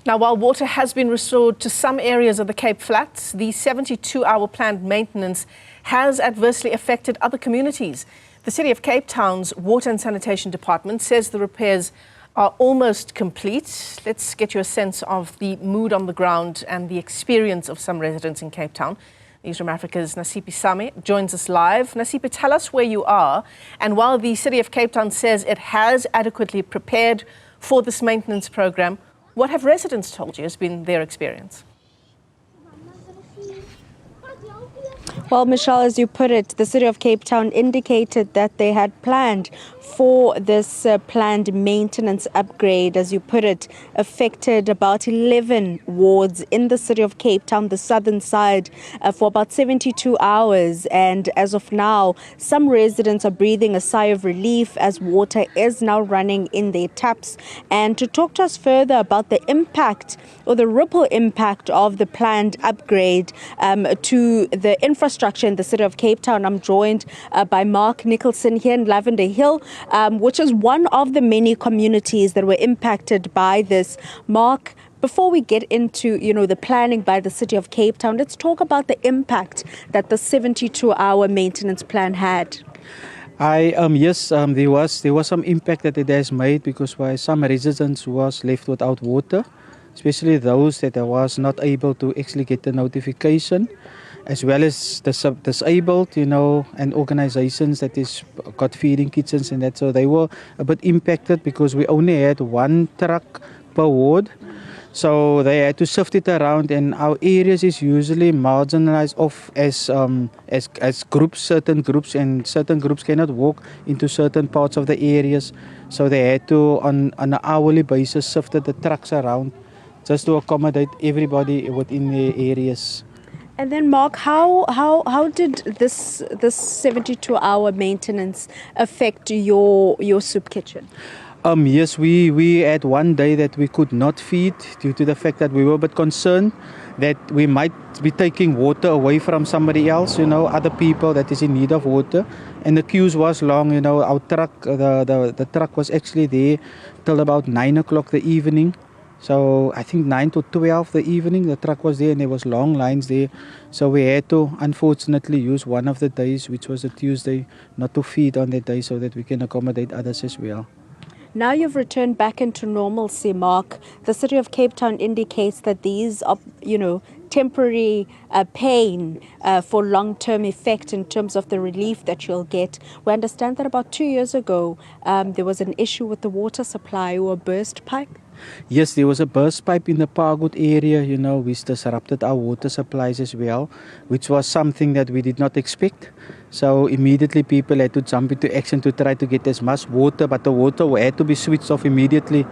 Now, while water has been restored to some areas of the Cape Flats, the 72-hour planned maintenance has adversely affected other communities. The City of Cape Town's Water and Sanitation Department says the repairs are almost complete. Let's get you a sense of the mood on the ground and the experience of some residents in Cape Town. Newzroom Afrika's Nasipi Same joins us live. Nasipi, tell us where you are. And while the City of Cape Town says it has adequately prepared for this maintenance program, what have residents told you has been their experience? Well, Michelle, as you put it, the City of Cape Town indicated that they had planned for this planned maintenance upgrade, as you put it, affected about 11 wards in the City of Cape Town, the southern side, for about 72 hours. And as of now, some residents are breathing a sigh of relief as water is now running in their taps. And to talk to us further about the impact or the ripple impact of the planned upgrade to the infrastructure in the City of Cape Town, I'm joined by Mark Nicholson here in Lavender Hill, which is one of the many communities that were impacted by this. Mark, before we get into, the planning by the City of Cape Town, let's talk about the impact that the 72-hour maintenance plan had. Yes, there was some impact that it has made because why some residents was left without water, especially those that was not able to actually get the notification, as well as the disabled, and organizations that is got feeding kitchens and that. So they were a bit impacted because we only had one truck per ward. So they had to shift it around, and our areas is usually marginalized off as groups, certain groups, and certain groups cannot walk into certain parts of the areas. So they had to, on an hourly basis, shift the trucks around just to accommodate everybody within the areas. And then, Mark, how did this 72-hour maintenance affect your soup kitchen? Yes, we had one day that we could not feed due to the fact that we were a bit concerned that we might be taking water away from somebody else, other people that is in need of water. And the queues was long, our truck, the truck was actually there till about 9 o'clock the evening. So I think 9 to 12 the evening, the truck was there and there was long lines there. So we had to unfortunately use one of the days, which was a Tuesday, not to feed on that day so that we can accommodate others as well. Now you've returned back into normalcy, Mark. The City of Cape Town indicates that these are, temporary pain for long-term effect in terms of the relief that you'll get. We understand that about 2 years ago, there was an issue with the water supply or a burst pipe. Yes, there was a burst pipe in the Pargood area, which disrupted our water supplies as well, which was something that we did not expect. So immediately people had to jump into action to try to get as much water, but the water had to be switched off immediately.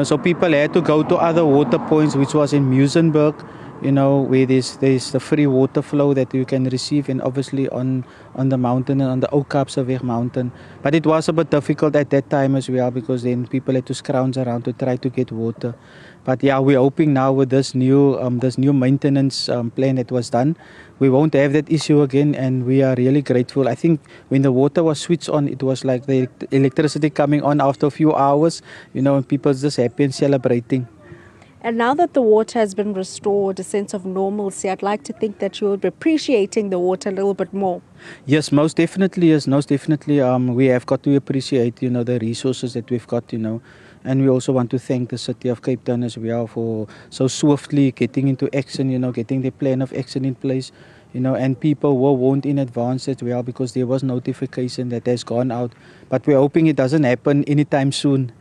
So people had to go to other water points, which was in Muizenberg, where there's the free water flow that you can receive, and obviously on the mountain and on the Oudtshoornweg mountain. But it was a bit difficult at that time as well because then people had to scrounge around to try to get water. But yeah, we're hoping now with this new maintenance plan that was done, we won't have that issue again, and we are really grateful. I think when the water was switched on, it was like the electricity coming on after a few hours, and people just happy and celebrating. And now that the water has been restored, a sense of normalcy, I'd like to think that you'll be appreciating the water a little bit more. Yes, most definitely. Yes, most definitely. We have got to appreciate, the resources that we've got, And we also want to thank the City of Cape Town as well for so swiftly getting into action, getting the plan of action in place, and people were warned in advance as well because there was notification that has gone out. But we're hoping it doesn't happen anytime soon.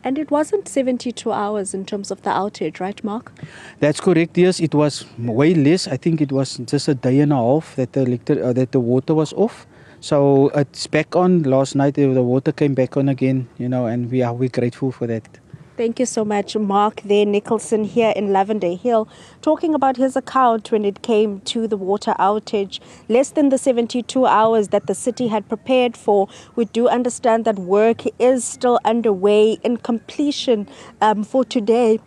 And it wasn't 72 hours in terms of the outage, right, Mark? That's correct, yes. It was way less. I think it was just a day and a half that the water was off. So it's back on last night. The water came back on again, and we're grateful for that. Thank you so much, Mark there, Nicholson here in Lavender Hill, talking about his account when it came to the water outage. Less than the 72 hours that the city had prepared for. We do understand that work is still underway in completion for today.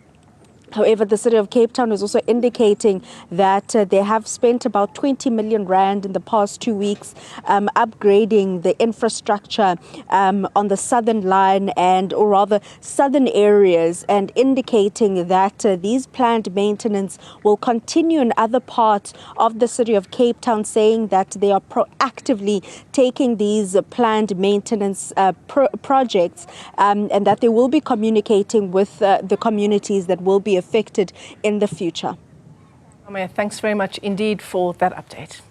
However, the City of Cape Town is also indicating that they have spent about 20 million rand in the past 2 weeks upgrading the infrastructure on the southern line or rather southern areas, and indicating that these planned maintenance will continue in other parts of the City of Cape Town, saying that they are proactively taking these planned maintenance projects and that they will be communicating with the communities that will be affected in the future. Mayor, thanks very much indeed for that update.